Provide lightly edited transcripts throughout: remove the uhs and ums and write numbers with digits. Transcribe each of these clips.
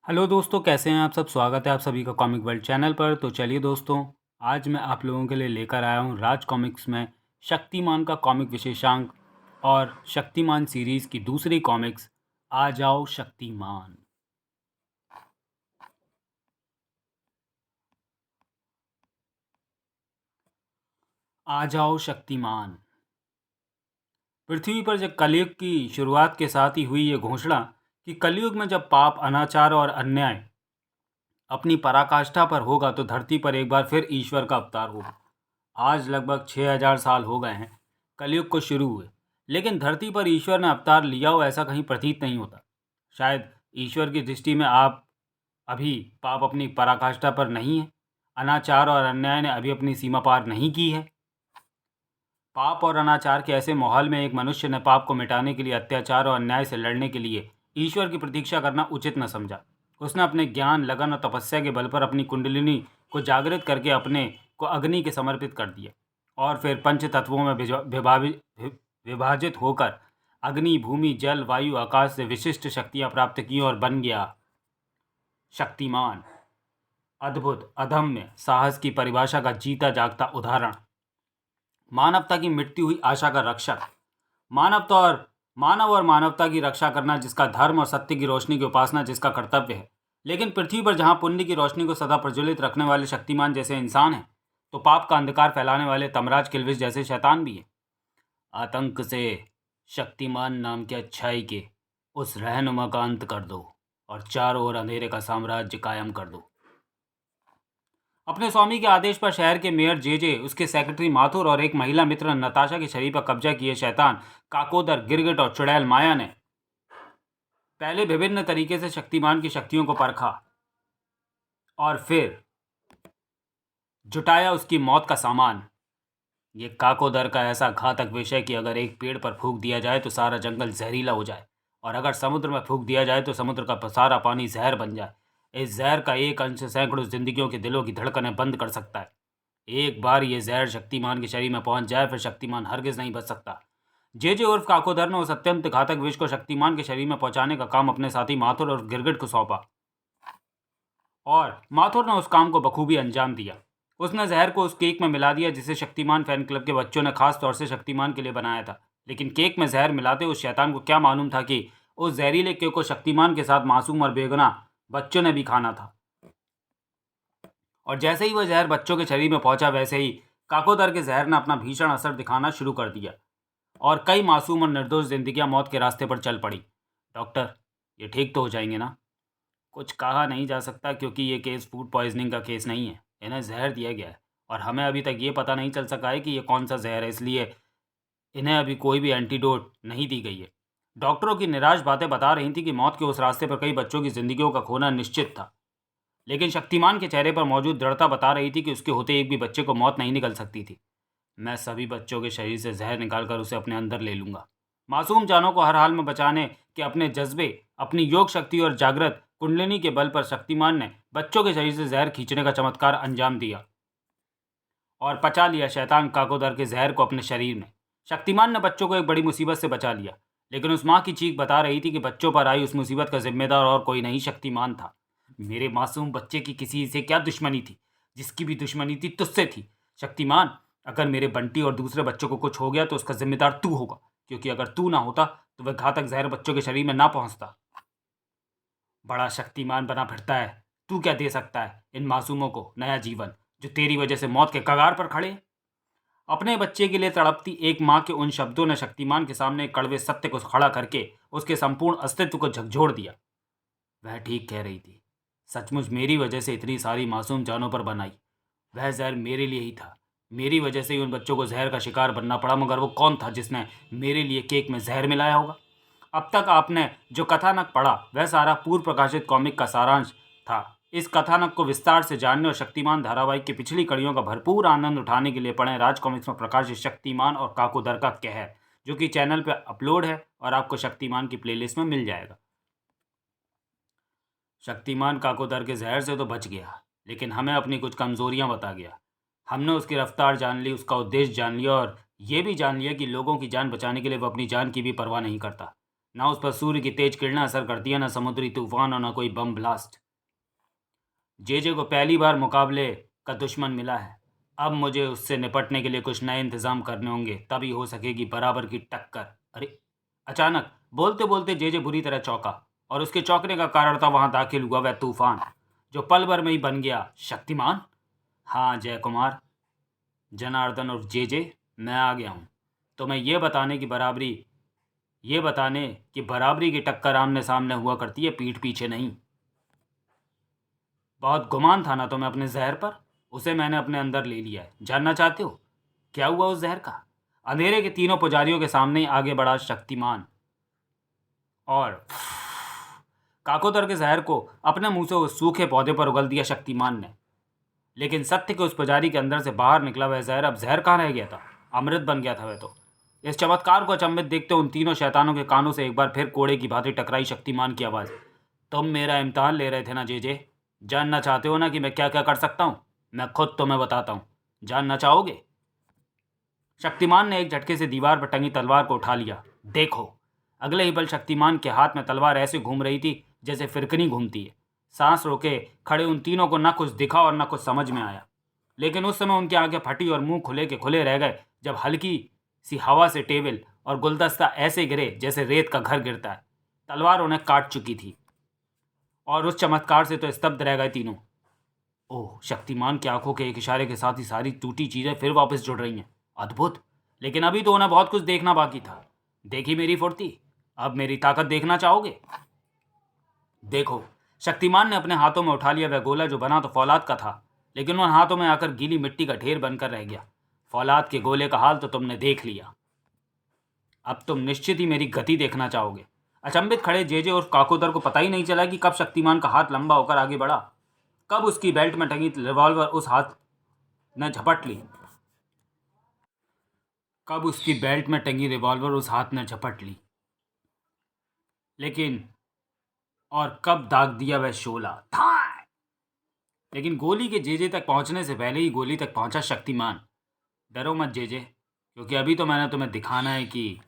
Hello दोस्तों, कैसे हैं आप सब। स्वागत है आप सभी का कॉमिक वर्ल्ड चैनल पर। तो चलिए दोस्तों, आज मैं आप लोगों के लिए लेकर आया हूं राज कॉमिक्स में शक्तिमान का कॉमिक विशेषांक और शक्तिमान सीरीज़ की दूसरी कॉमिक्स आ जाओ शक्तिमान। आ जाओ शक्तिमान। पृथ्वी पर जब कलयुग की शुरुआत के साथ ही हुई ये घोषणा कि कलयुग में जब पाप, अनाचार और अन्याय अपनी पराकाष्ठा पर होगा तो धरती पर एक बार फिर ईश्वर का अवतार होगा। आज लगभग 6000 साल हो गए हैं कलयुग को शुरू हुए, लेकिन धरती पर ईश्वर ने अवतार लिया हो ऐसा कहीं प्रतीत नहीं होता। शायद ईश्वर की दृष्टि में आप अभी पाप अपनी पराकाष्ठा पर नहीं है, अनाचार और अन्याय ने अभी अपनी सीमा पार नहीं की है। पाप और अनाचार के ऐसे माहौल में एक मनुष्य ने पाप को मिटाने के लिए, अत्याचार और अन्याय से लड़ने के लिए ईश्वर की प्रतीक्षा करना उचित न समझा। उसने अपने ज्ञान, लगन और तपस्या के बल पर अपनी कुंडलिनी को जागृत करके अपने को अग्नि के समर्पित कर दिया और फिर पंच तत्वों में विभाजित होकर अग्नि, भूमि, जल, वायु, आकाश से विशिष्ट शक्तियां प्राप्त की और बन गया शक्तिमान। अद्भुत, अदम्य साहस की परिभाषा का जीता जागता उदाहरण, मानवता की मिटती हुई आशा का रक्षक, मानव और मानवता की रक्षा करना जिसका धर्म और सत्य की रोशनी की उपासना जिसका कर्तव्य है। लेकिन पृथ्वी पर जहां पुण्य की रोशनी को सदा प्रज्वलित रखने वाले शक्तिमान जैसे इंसान हैं, तो पाप का अंधकार फैलाने वाले तमराज किल्विश जैसे शैतान भी हैं। आतंक से शक्तिमान नाम के अच्छाई के उस रहनुमा का अंत कर दो और चारों ओर अंधेरे का साम्राज्य कायम कर दो। अपने स्वामी के आदेश पर शहर के मेयर जेजे, उसके सेक्रेटरी माथुर और एक महिला मित्र नताशा के शरीर पर कब्जा किए शैतान काकोदर, गिरगिट और चुड़ैल माया ने पहले विभिन्न तरीके से शक्तिमान की शक्तियों को परखा और फिर जुटाया उसकी मौत का सामान। ये काकोदर का ऐसा घातक विषय कि अगर एक पेड़ पर फूंक दिया जाए तो सारा जंगल जहरीला हो जाए, और अगर समुद्र में फूंक दिया जाए तो समुद्र का सारा पानी जहर बन जाए। इस जहर का एक अंश सैकड़ों जिंदगियों के दिलों की धड़कनें बंद कर सकता है। एक बार ये जहर शक्तिमान के शरीर में पहुंच जाए फिर शक्तिमान हरगिज नहीं बच सकता। जेजे उर्फ काकोदर ने उस अत्यंत घातक विष को शक्तिमान के शरीर में पहुंचाने का काम अपने साथी माथुर और गिरगिट को सौंपा, और माथुर ने उस काम को बखूबी अंजाम दिया। उसने जहर को उस केक में मिला दिया जिसे शक्तिमान फैन क्लब के बच्चों ने खास तौर से शक्तिमान के लिए बनाया था। लेकिन केक में जहर मिलाते उस शैतान को क्या मालूम था कि उस जहरीले केक को शक्तिमान के साथ मासूम और बेगुनाह बच्चों ने भी खाना था। और जैसे ही वह जहर बच्चों के शरीर में पहुंचा, वैसे ही काकोदर के जहर ने अपना भीषण असर दिखाना शुरू कर दिया और कई मासूम और निर्दोष जिंदगियां मौत के रास्ते पर चल पड़ी। डॉक्टर, ये ठीक तो हो जाएंगे ना? कुछ कहा नहीं जा सकता क्योंकि ये केस फूड पॉइजनिंग का केस नहीं है। इन्हें जहर दिया गया है और हमें अभी तक ये पता नहीं चल सका है कि ये कौन सा जहर है, इसलिए इन्हें अभी कोई भी एंटीडोट नहीं दी गई है। डॉक्टरों की निराश बातें बता रही थी कि मौत के उस रास्ते पर कई बच्चों की जिंदगियों का खोना निश्चित था, लेकिन शक्तिमान के चेहरे पर मौजूद दृढ़ता बता रही थी कि उसके होते एक भी बच्चे को मौत नहीं निकल सकती थी। मैं सभी बच्चों के शरीर से जहर निकालकर उसे अपने अंदर ले लूंगा। मासूम जानों को हर हाल में बचाने के अपने जज्बे, अपनी योग शक्ति और जागृत कुंडलिनी के बल पर शक्तिमान ने बच्चों के शरीर से जहर खींचने का चमत्कार अंजाम दिया और पचा लिया शैतान काकोदर के जहर को अपने शरीर में। शक्तिमान ने बच्चों को एक बड़ी मुसीबत से बचा लिया, लेकिन उस माँ की चीख बता रही थी कि बच्चों पर आई उस मुसीबत का जिम्मेदार और कोई नहीं, शक्तिमान था। मेरे मासूम बच्चे की किसी से क्या दुश्मनी थी? जिसकी भी दुश्मनी थी तुझसे थी शक्तिमान। अगर मेरे बंटी और दूसरे बच्चों को कुछ हो गया तो उसका जिम्मेदार तू होगा, क्योंकि अगर तू ना होता तो वह घातक जहर बच्चों के शरीर में ना पहुंचता। बड़ा शक्तिमान बना फिरता है, तू क्या दे सकता है इन मासूमों को नया जीवन जो तेरी वजह से मौत के कगार पर खड़े हैं? अपने बच्चे के लिए तड़पती एक माँ के उन शब्दों ने शक्तिमान के सामने एक कड़वे सत्य को खड़ा करके उसके संपूर्ण अस्तित्व को झकझोर दिया। वह ठीक कह रही थी। सचमुच मेरी वजह से इतनी सारी मासूम जानों पर बनाई। वह जहर मेरे लिए ही था। मेरी वजह से ही उन बच्चों को जहर का शिकार बनना पड़ा, मगर वो कौन था जिसने मेरे लिए केक में जहर मिलाया होगा? अब तक आपने जो कथानक पढ़ा वह सारा पूर्व प्रकाशित कॉमिक का सारांश था। इस कथानक को विस्तार से जानने और शक्तिमान धारावाहिक की पिछली कड़ियों का भरपूर आनंद उठाने के लिए पढ़ें राज कॉमिक्स में प्रकाशित शक्तिमान और काकोदर का कहर, जो कि चैनल पर अपलोड है और आपको शक्तिमान की प्लेलिस्ट में मिल जाएगा। शक्तिमान काकोदर के जहर से तो बच गया, लेकिन हमें अपनी कुछ कमजोरियां बता गया। हमने उसकी रफ्तार जान ली, उसका उद्देश्य जान लिया और ये भी जान लिया कि लोगों की जान बचाने के लिए वह अपनी जान की भी परवाह नहीं करता। ना उस पर सूर्य की तेज किरणें असर करती है, ना समुद्री तूफान और ना कोई बम ब्लास्ट। जेजे को पहली बार मुकाबले का दुश्मन मिला है। अब मुझे उससे निपटने के लिए कुछ नए इंतजाम करने होंगे, तभी हो सकेगी बराबर की टक्कर। अरे, अचानक बोलते बोलते जेजे बुरी तरह चौंका, और उसके चौंकने का कारण था वहां दाखिल हुआ वह तूफान, जो पल भर में ही बन गया शक्तिमान। हाँ जय कुमार, जनार्दन और जेजे, मैं आ गया हूँ। तो मैं ये बताने कि बराबरी की टक्कर आमने सामने हुआ करती है, पीठ पीछे नहीं। बहुत गुमान था ना तुम्हें अपने जहर पर? उसे मैंने अपने अंदर ले लिया है। जानना चाहते हो क्या हुआ उस जहर का? अंधेरे के तीनों पुजारियों के सामने ही आगे बढ़ा शक्तिमान, और काकोतर के जहर को अपने मुंह से उस सूखे पौधे पर उगल दिया शक्तिमान ने। लेकिन सत्य के उस पुजारी के अंदर से बाहर निकला वह जहर अब जहर कहाँ रह गया था, अमृत बन गया था वह तो। इस चमत्कार को अचंभित देखते उन तीनों शैतानों के कानों से एक बार फिर कोड़े की भांति टकराई शक्तिमान की आवाज़। तुम मेरा इम्तिहान ले रहे थे ना जेजे? जानना चाहते हो ना कि मैं क्या क्या कर सकता हूँ? मैं खुद तुम्हें बताता हूँ। जानना चाहोगे? शक्तिमान ने एक झटके से दीवार पर टंगी तलवार को उठा लिया। देखो, अगले ही पल शक्तिमान के हाथ में तलवार ऐसे घूम रही थी जैसे फिरकनी घूमती है। सांस रोके खड़े उन तीनों को न कुछ दिखा और न कुछ समझ में आया। लेकिन उस समय उनकी आंखें फटी और मुंह खुले के खुले रह गए जब हल्की सी हवा से टेबल और गुलदस्ता ऐसे गिरे जैसे रेत का घर गिरता है। तलवार उन्हें काट चुकी थी, और उस चमत्कार से तो स्तब्ध रह गए तीनों। ओह, शक्तिमान की आंखों के एक इशारे के साथ ही सारी टूटी चीजें फिर वापस जुड़ रही हैं। अद्भुत। लेकिन अभी तो उन्हें बहुत कुछ देखना बाकी था। देखी मेरी फुर्ती, अब मेरी ताकत देखना चाहोगे? देखो, शक्तिमान ने अपने हाथों में उठा लिया वह गोला जो बना तो फौलाद का था, लेकिन उन हाथों में आकर गीली मिट्टी का ढेर बनकर रह गया। फौलाद के गोले का हाल तो तुमने देख लिया, अब तुम निश्चित ही मेरी गति देखना चाहोगे। अचंभित खड़े जेजे और काकोदर को पता ही नहीं चला कि कब शक्तिमान का हाथ लंबा होकर आगे बढ़ा, कब उसकी बेल्ट में टंगी रिवॉल्वर उस हाथ ने झपट ली कब उसकी बेल्ट में टंगी रिवॉल्वर उस हाथ ने झपट ली, लेकिन और कब दाग दिया वह शोला था। लेकिन गोली के जेजे तक पहुंचने से पहले ही गोली तक पहुंचा शक्तिमान। डरो मत जेजे, क्योंकि अभी तो मैंने तुम्हें दिखाना है कि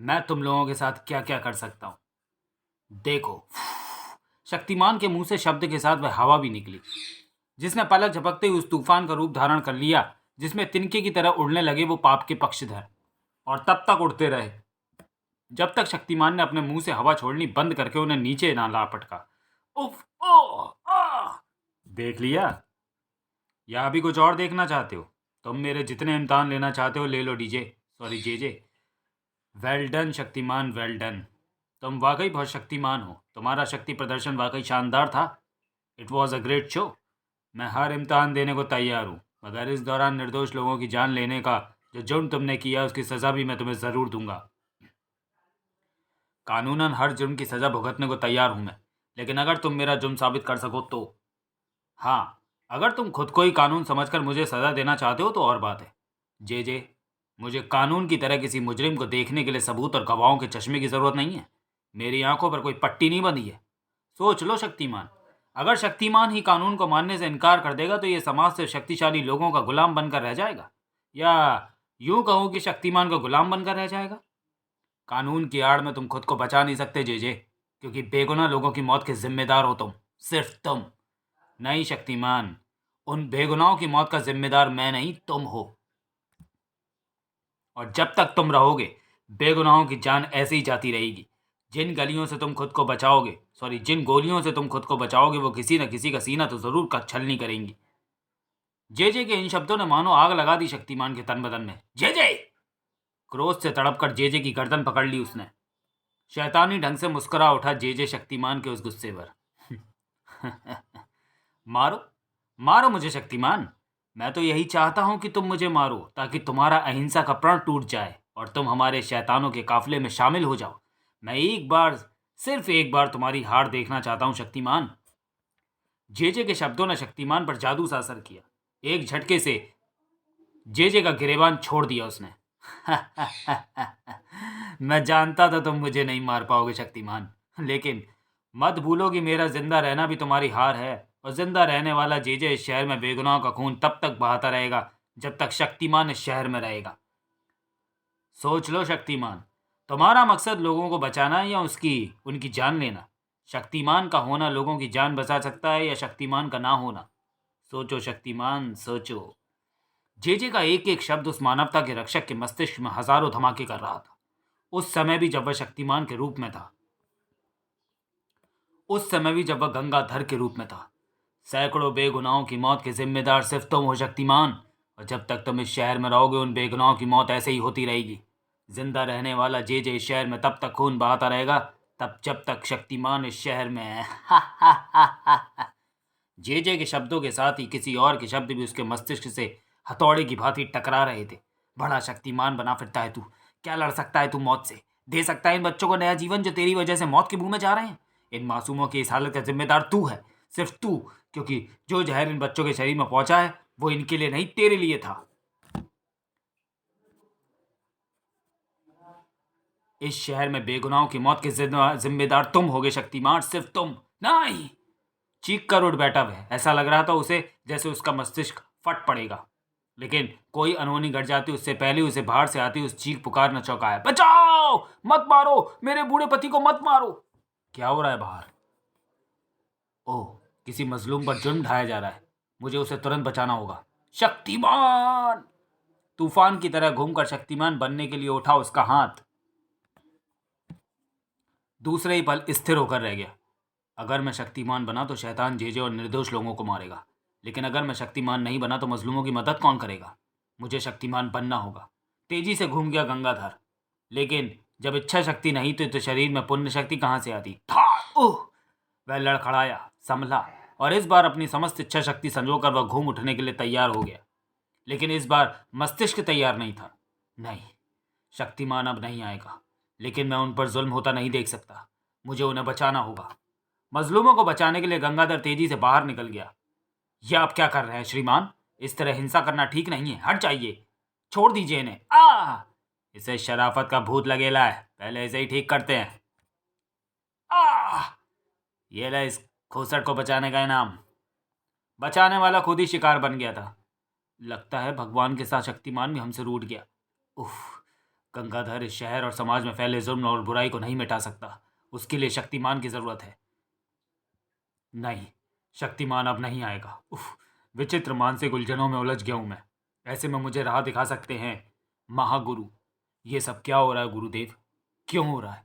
मैं तुम लोगों के साथ क्या क्या कर सकता हूं। देखो, शक्तिमान के मुंह से शब्द के साथ वह हवा भी निकली, जिसने पलक झपकते ही उस तूफान का रूप धारण कर लिया जिसमें तिनके की तरह उड़ने लगे वो पाप के पक्षधर, और तब तक उड़ते रहे जब तक शक्तिमान ने अपने मुंह से हवा छोड़नी बंद करके उन्हें नीचे ना ला पटका। उफ, ओ, आ! देख लिया, या अभी कुछ और देखना चाहते हो? तुम मेरे जितने इम्तान लेना चाहते हो ले लो जेजे। Well done Shaktimaan, well done. तुम वाकई बहुत शक्तिमान हो। तुम्हारा शक्ति प्रदर्शन वाकई शानदार था। It was a great show. मैं हर इम्तहान देने को तैयार हूँ, मगर इस दौरान निर्दोष लोगों की जान लेने का जो जुर्म तुमने किया उसकी सज़ा भी मैं तुम्हें ज़रूर दूंगा। कानूनन हर जुर्म की सज़ा भुगतने को तैयार हूँ मैं, लेकिन अगर तुम मेरा जुर्म साबित कर सको तो। हाँ, अगर तुम खुद को ही कानून समझकर मुझे सज़ा देना चाहते हो तो और बात है। जे मुझे कानून की तरह किसी मुजरिम को देखने के लिए सबूत और गवाहों के चश्मे की ज़रूरत नहीं है। मेरी आंखों पर कोई पट्टी नहीं बंधी है। सोच लो शक्तिमान, अगर शक्तिमान ही कानून को मानने से इनकार कर देगा तो ये समाज से शक्तिशाली लोगों का गुलाम बनकर रह जाएगा, या यूं कहूं कि शक्तिमान का गुलाम बनकर रह जाएगा। कानून की आड़ में तुम खुद को बचा नहीं सकते जेजे, क्योंकि बेगुनाह लोगों की मौत के जिम्मेदार हो तुम, सिर्फ तुम। नहीं शक्तिमान, उन बेगुनाहों की मौत का जिम्मेदार मैं नहीं, तुम हो। और जब तक तुम रहोगे बेगुनाहों की जान ऐसे ही जाती रहेगी। जिन गोलियों से तुम खुद को बचाओगे वो किसी न किसी का सीना तो जरूर छलनी करेंगी। जेजे के इन शब्दों ने मानो आग लगा दी शक्तिमान के तन बदन में। जेजे! क्रोध से तड़प कर जेजे की गर्दन पकड़ ली उसने। शैतानी ढंग से मुस्कुरा उठा जेजे शक्तिमान के उस गुस्से पर। मारो, मारो मुझे शक्तिमान। मैं तो यही चाहता हूं कि तुम मुझे मारो ताकि तुम्हारा अहिंसा का प्रण टूट जाए और तुम हमारे शैतानों के काफिले में शामिल हो जाओ। मैं एक बार, सिर्फ एक बार तुम्हारी हार देखना चाहता हूं शक्तिमान। जेजे के शब्दों ने शक्तिमान पर जादू सा असर किया। एक झटके से जेजे का गिरेबान छोड़ दिया उसने। मैं जानता था तुम मुझे नहीं मार पाओगे शक्तिमान, लेकिन मत भूलो कि मेरा जिंदा रहना भी तुम्हारी हार है, और जिंदा रहने वाला जेजे इस शहर में बेगुनाहों का खून तब तक बहाता रहेगा जब तक शक्तिमान इस शहर में रहेगा। सोच लो शक्तिमान, तुम्हारा मकसद लोगों को बचाना है या उनकी जान लेना? शक्तिमान का होना लोगों की जान बचा सकता है या शक्तिमान का ना होना? सोचो शक्तिमान, सोचो। जेजे का एक एक शब्द उस मानवता के रक्षक के मस्तिष्क में हजारों धमाके कर रहा था। उस समय भी जब वह शक्तिमान के रूप में था, उस समय भी जब वह गंगाधर के रूप में था। सैकड़ों बेगुनाहों की मौत के जिम्मेदार सिर्फ तुम हो शक्तिमान, और जब तक तुम इस शहर में रहोगे उन बेगुनाहों की मौत ऐसे ही होती रहेगी। जिंदा रहने वाला जे इस शहर में तब तक खून बहाता रहेगा, तब जब तक शक्तिमान इस शहर में है। जे के शब्दों के साथ ही किसी और के शब्द भी उसके मस्तिष्क से हथौड़े की भांति टकरा रहे थे। बड़ा शक्तिमान बना फिरता है तू। क्या लड़ सकता है तू मौत से? दे सकता है इन बच्चों को नया जीवन जो तेरी वजह से मौत के मुंह में जा रहे हैं? इन मासूमों की इस हालत का जिम्मेदार तू है, सिर्फ तू, क्योंकि जो जहर इन बच्चों के शरीर में पहुंचा है वो इनके लिए नहीं, तेरे लिए था। इस शहर में बेगुनाहों की मौत के जिम्मेदार तुम होगे शक्तिमान, सिर्फ तुम। नहीं! चीख कर उठ बैठा वह। ऐसा लग रहा था उसे जैसे उसका मस्तिष्क फट पड़ेगा, लेकिन कोई अनहोनी घट जाती उससे पहले उसे बाहर से आती उस चीख पुकार न चौंकाया। बचाओ! मत मारो! मेरे बूढ़े पति को मत मारो! क्या हो रहा है बाहर? ओह, किसी मजलूम पर जुर्म ढाया जा रहा है। मुझे उसे तुरंत बचाना होगा। शक्तिमान! तूफान की तरह घूमकर शक्तिमान बनने के लिए उठा उसका हाथ दूसरे ही पल स्थिर होकर रह गया। अगर मैं शक्तिमान बना तो शैतान जेजे और निर्दोष लोगों को मारेगा, लेकिन अगर मैं शक्तिमान नहीं बना तो मजलूमों की मदद कौन करेगा? मुझे शक्तिमान बनना होगा। तेजी से घूम गया गंगाधर। लेकिन जब इच्छा शक्ति नहीं थी तो शरीर में पुण्य शक्ति कहाँ से आती? था! ओह! वह लड़खड़ाया, संभला, और इस बार अपनी समस्त इच्छा शक्ति संजोकर वह घूम उठने के लिए तैयार हो गया। लेकिन इस बार मस्तिष्क तैयार नहीं था। नहीं, शक्तिमान अब नहीं आएगा, लेकिन मैं उन पर जुल्म होता नहीं देख सकता। मुझे उन्हें बचाना होगा। मजलूमों को बचाने के लिए गंगाधर तेजी से बाहर निकल गया। यह आप क्या कर रहे हैं श्रीमान? इस तरह हिंसा करना ठीक नहीं है। हट जाइए, छोड़ दीजिए इन्हें। इसे शराफत का भूत लगेला है, पहले इसे ही ठीक करते हैं। ये ले इस खोसड़ को बचाने का इनाम। बचाने वाला खुद ही शिकार बन गया था। लगता है भगवान के साथ शक्तिमान भी हमसे रूठ गया। उफ! गंगाधर इस शहर और समाज में फैले जुल्म और बुराई को नहीं मिटा सकता। उसके लिए शक्तिमान की जरूरत है। नहीं, शक्तिमान अब नहीं आएगा। उफ! विचित्र मानसिक उलझनों में उलझ गया हूं मैं। ऐसे में मुझे राह दिखा सकते हैं महागुरु। ये सब क्या हो रहा है गुरुदेव? क्यों हो रहा है?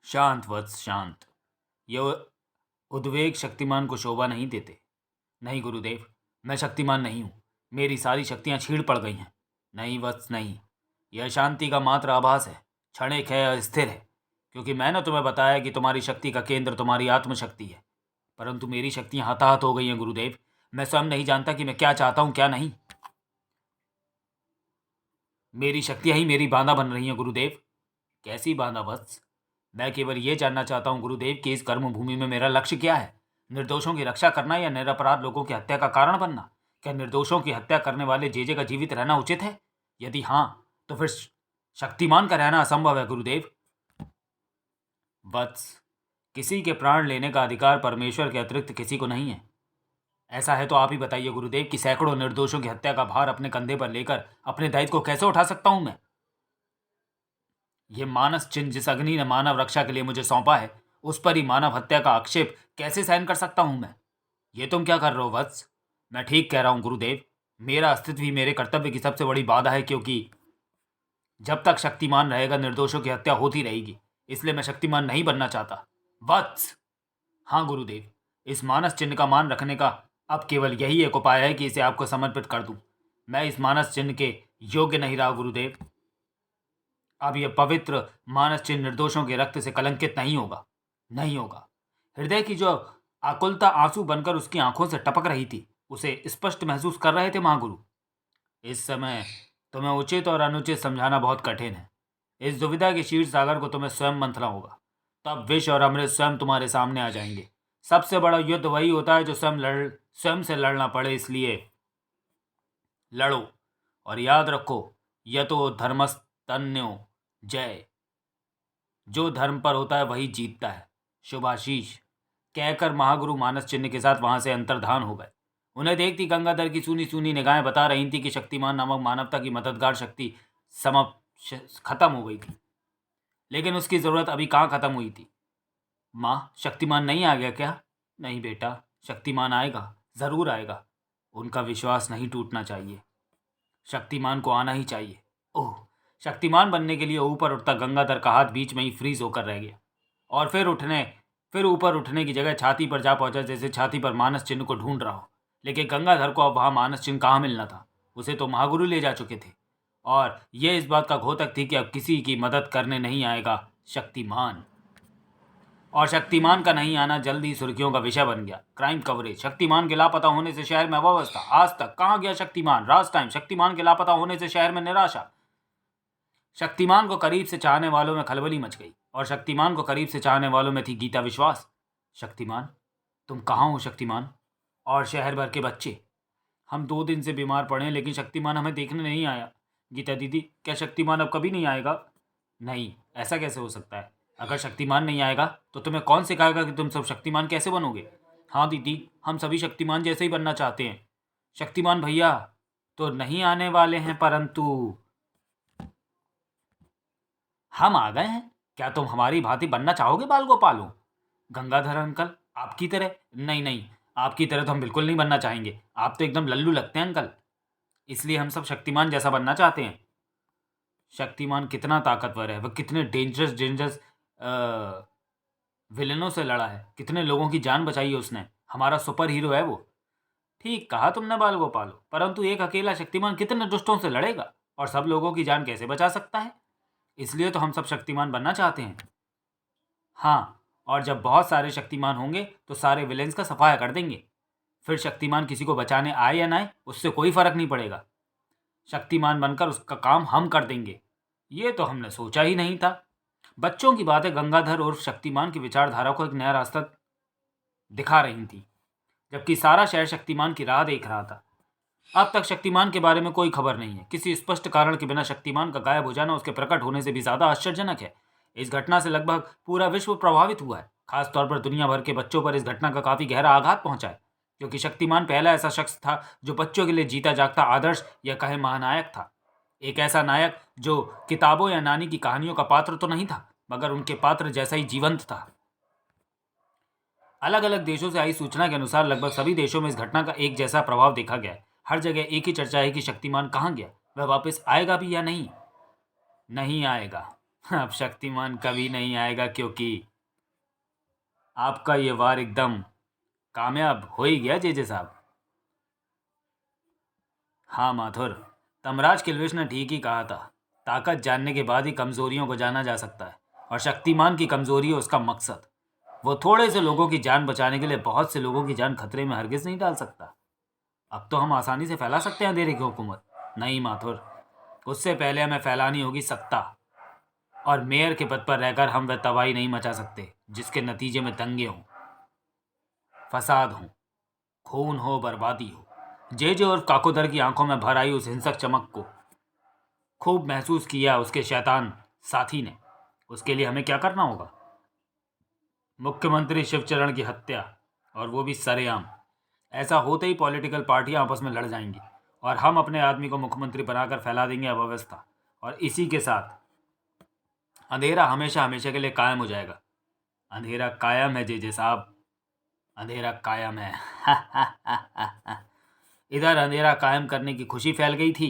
शांत वत्स, शांत। ये उद्वेग शक्तिमान को शोभा नहीं देते। नहीं गुरुदेव, मैं शक्तिमान नहीं हूं। मेरी सारी शक्तियां छीड़ पड़ गई हैं। नहीं वत्स, नहीं। यह शांति का मात्र आभास है, क्षणिक है, अस्थिर है। क्योंकि मैंने तुम्हें बताया कि तुम्हारी शक्ति का केंद्र तुम्हारी आत्मशक्ति है। परंतु मेरी शक्तियां हताहत हो गई हैं गुरुदेव। मैं स्वयं नहीं जानता कि मैं क्या चाहता हूं, क्या नहीं। मेरी शक्तियां ही मेरी बाधा बन रही हैं गुरुदेव। कैसी बाधा वत्स? मैं केवल ये जानना चाहता हूं गुरुदेव कि इस कर्म भूमि में मेरा लक्ष्य क्या है? निर्दोषों की रक्षा करना या निरपराध लोगों की हत्या का कारण बनना? क्या निर्दोषों की हत्या करने वाले जेजे का जीवित रहना उचित है? यदि हाँ, तो फिर शक्तिमान का रहना असंभव है गुरुदेव। वत्स, किसी के प्राण लेने का अधिकार परमेश्वर के अतिरिक्त किसी को नहीं है। ऐसा है तो आप ही बताइए गुरुदेव कि सैकड़ों निर्दोषों की हत्या का भार अपने कंधे पर लेकर अपने दायित्व को कैसे उठा सकता हूं मैं? ये मानस चिन्ह जिस अग्नि ने मानव रक्षा के लिए मुझे सौंपा है, उस पर ही मानव हत्या का आक्षेप कैसे सहन कर सकता हूं मैं? ये तुम क्या कर रहे हो वत्स? मैं ठीक कह रहा हूं गुरुदेव। मेरा अस्तित्व ही मेरे कर्तव्य की सबसे बड़ी बाधा है, क्योंकि जब तक शक्तिमान रहेगा निर्दोषों की हत्या होती रहेगी। इसलिए मैं शक्तिमान नहीं बनना चाहता। वत्स! हाँ गुरुदेव, इस मानस चिन्ह का मान रखने का अब केवल यही एक उपाय है कि इसे आपको समर्पित कर दूं। मैं इस मानस चिन्ह के योग्य नहीं रहा गुरुदेव। अब यह पवित्र मानस चिन्ह निर्दोषों के रक्त से कलंकित नहीं होगा, नहीं होगा। हृदय की जो आकुलता आंसू बनकर उसकी आंखों से टपक रही थी, उसे स्पष्ट महसूस कर रहे थे महागुरु। इस समय तुम्हें उचित और अनुचित समझाना बहुत कठिन है। इस दुविधा के क्षीर सागर को तुम्हें स्वयं मंथना होगा, तब विष और अमृत स्वयं तुम्हारे सामने आ जाएंगे। सबसे बड़ा युद्ध वही होता है जो स्वयं से लड़ना पड़े, इसलिए लड़ो और याद रखो, यतो धर्मस्तन्यो जय। जो धर्म पर होता है वही जीतता है। शुभाशीष कहकर महागुरु मानस चिन्ह के साथ वहां से अंतर्धान हो गए। उन्हें देखती गंगाधर की सूनी सूनी निगाहें बता रही थी कि शक्तिमान नामक मानवता की मददगार शक्ति ख़त्म हो गई थी। लेकिन उसकी ज़रूरत अभी कहाँ ख़त्म हुई थी। माँ, शक्तिमान नहीं आ गया क्या? नहीं बेटा, शक्तिमान आएगा, ज़रूर आएगा। उनका विश्वास नहीं टूटना चाहिए। शक्तिमान को आना ही चाहिए। ओह! शक्तिमान बनने के लिए ऊपर उठता गंगाधर का हाथ बीच में ही फ्रीज होकर रह गया और फिर ऊपर उठने की जगह छाती पर जा पहुंचा, जैसे छाती पर मानस चिन्ह को ढूंढ रहा हो। लेकिन गंगाधर को अब वहां मानस चिन्ह कहाँ मिलना था। उसे तो महागुरु ले जा चुके थे और यह इस बात का घोतक थी कि अब किसी की मदद करने नहीं आएगा शक्तिमान। और शक्तिमान का नहीं आना जल्द ही सुर्खियों का विषय बन गया। क्राइम कवरेज, शक्तिमान के लापता होने से शहर में अव्यवस्था, आज तक कहाँ गया शक्तिमान, राज टाइम, शक्तिमान के लापता होने से शहर में निराशा। शक्तिमान को करीब से चाहने वालों में खलबली मच गई और शक्तिमान को करीब से चाहने वालों में थी गीता विश्वास। शक्तिमान, तुम कहाँ हो शक्तिमान? और शहर भर के बच्चे, हम 2 दिन से बीमार पड़े हैं लेकिन शक्तिमान हमें देखने नहीं आया। गीता दीदी, क्या शक्तिमान अब कभी नहीं आएगा? नहीं, ऐसा कैसे हो सकता है? अगर शक्तिमान नहीं आएगा तो तुम्हें कौन सिखाएगा कि तुम सब शक्तिमान कैसे बनोगे? हाँ दीदी, हम सभी शक्तिमान जैसे ही बनना चाहते हैं। शक्तिमान भैया तो नहीं आने वाले हैं, परंतु हम आ गए हैं। क्या तुम हमारी भांति बनना चाहोगे बाल गोपालों? गंगाधर अंकल, आपकी तरह? नहीं नहीं, आपकी तरह तो हम बिल्कुल नहीं बनना चाहेंगे। आप तो एकदम लल्लू लगते हैं अंकल, इसलिए हम सब शक्तिमान जैसा बनना चाहते हैं। शक्तिमान कितना ताकतवर है, वह कितने डेंजरस डेंजरस विलेनों से लड़ा है, कितने लोगों की जान बचाई है उसने। हमारा सुपर हीरो है वो। ठीक कहा तुमने बाल गोपालो, परंतु एक अकेला शक्तिमान कितने दुष्टों से लड़ेगा और सब लोगों की जान कैसे बचा सकता है? इसलिए तो हम सब शक्तिमान बनना चाहते हैं। हाँ, और जब बहुत सारे शक्तिमान होंगे तो सारे विलेंस का सफाया कर देंगे। फिर शक्तिमान किसी को बचाने आए या ना आए, उससे कोई फर्क नहीं पड़ेगा। शक्तिमान बनकर उसका काम हम कर देंगे। ये तो हमने सोचा ही नहीं था। बच्चों की बातें गंगाधर और शक्तिमान की विचारधारा को एक नया रास्ता दिखा रही थी, जबकि सारा शहर शक्तिमान की राह देख रहा था। अब तक शक्तिमान के बारे में कोई खबर नहीं है। किसी स्पष्ट कारण के बिना शक्तिमान का गायब हो जाना उसके प्रकट होने से भी ज्यादा आश्चर्यजनक है। इस घटना से लगभग पूरा विश्व प्रभावित हुआ है। खासतौर पर दुनिया भर के बच्चों पर इस घटना का काफी गहरा आघात पहुंचा है, क्योंकि शक्तिमान पहला ऐसा शख्स था जो बच्चों के लिए जीता जागता आदर्श या कहे महानायक था। एक ऐसा नायक जो किताबों या नानी की कहानियों का पात्र तो नहीं था, मगर उनके पात्र जैसा ही जीवंत था। अलग अलग देशों से आई सूचना के अनुसार लगभग सभी देशों में इस घटना का एक जैसा प्रभाव देखा गया है। हर जगह एक ही चर्चा है कि शक्तिमान कहाँ गया, वह वापस आएगा भी या नहीं। नहीं आएगा। अब शक्तिमान कभी नहीं आएगा, क्योंकि आपका ये वार एकदम कामयाब हो ही गया जेजे साहब। हाँ माथुर, तमराज किल्विश ने ठीक ही कहा था। ताकत जानने के बाद ही कमजोरियों को जाना जा सकता है, और शक्तिमान की कमजोरी है उसका मकसद। वो थोड़े से लोगों की जान बचाने के लिए बहुत से लोगों की जान खतरे में हरगिज नहीं डाल सकता। अब तो हम आसानी से फैला सकते हैं अंधेरे की हुकूमत। नहीं माथुर, उससे पहले हमें फैलानी होगी सत्ता, और मेयर के पद पर रहकर हम वह तबाही नहीं मचा सकते जिसके नतीजे में दंगे हों, फसाद हों, खून हो, बर्बादी हो। जे और काकोदर की आंखों में भर आई उस हिंसक चमक को खूब महसूस किया उसके शैतान साथी ने। उसके लिए हमें क्या करना होगा? मुख्यमंत्री शिवचरण की हत्या, और वो भी सरेआम। ऐसा होते ही पॉलिटिकल पार्टियां आपस में लड़ जाएंगी और हम अपने आदमी को मुख्यमंत्री बनाकर फैला देंगे अव्यवस्था, और इसी के साथ अंधेरा हमेशा हमेशा के लिए कायम हो जाएगा। अंधेरा कायम है जेजे साहब, अंधेरा कायम है। इधर अंधेरा कायम करने की खुशी फैल गई थी।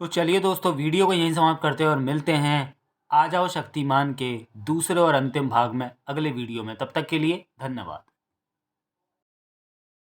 तो चलिए दोस्तों, वीडियो को यहीं समाप्त करते हैं और मिलते हैं आ जाओ शक्तिमान के दूसरे और अंतिम भाग में अगले वीडियो में। तब तक के लिए धन्यवाद।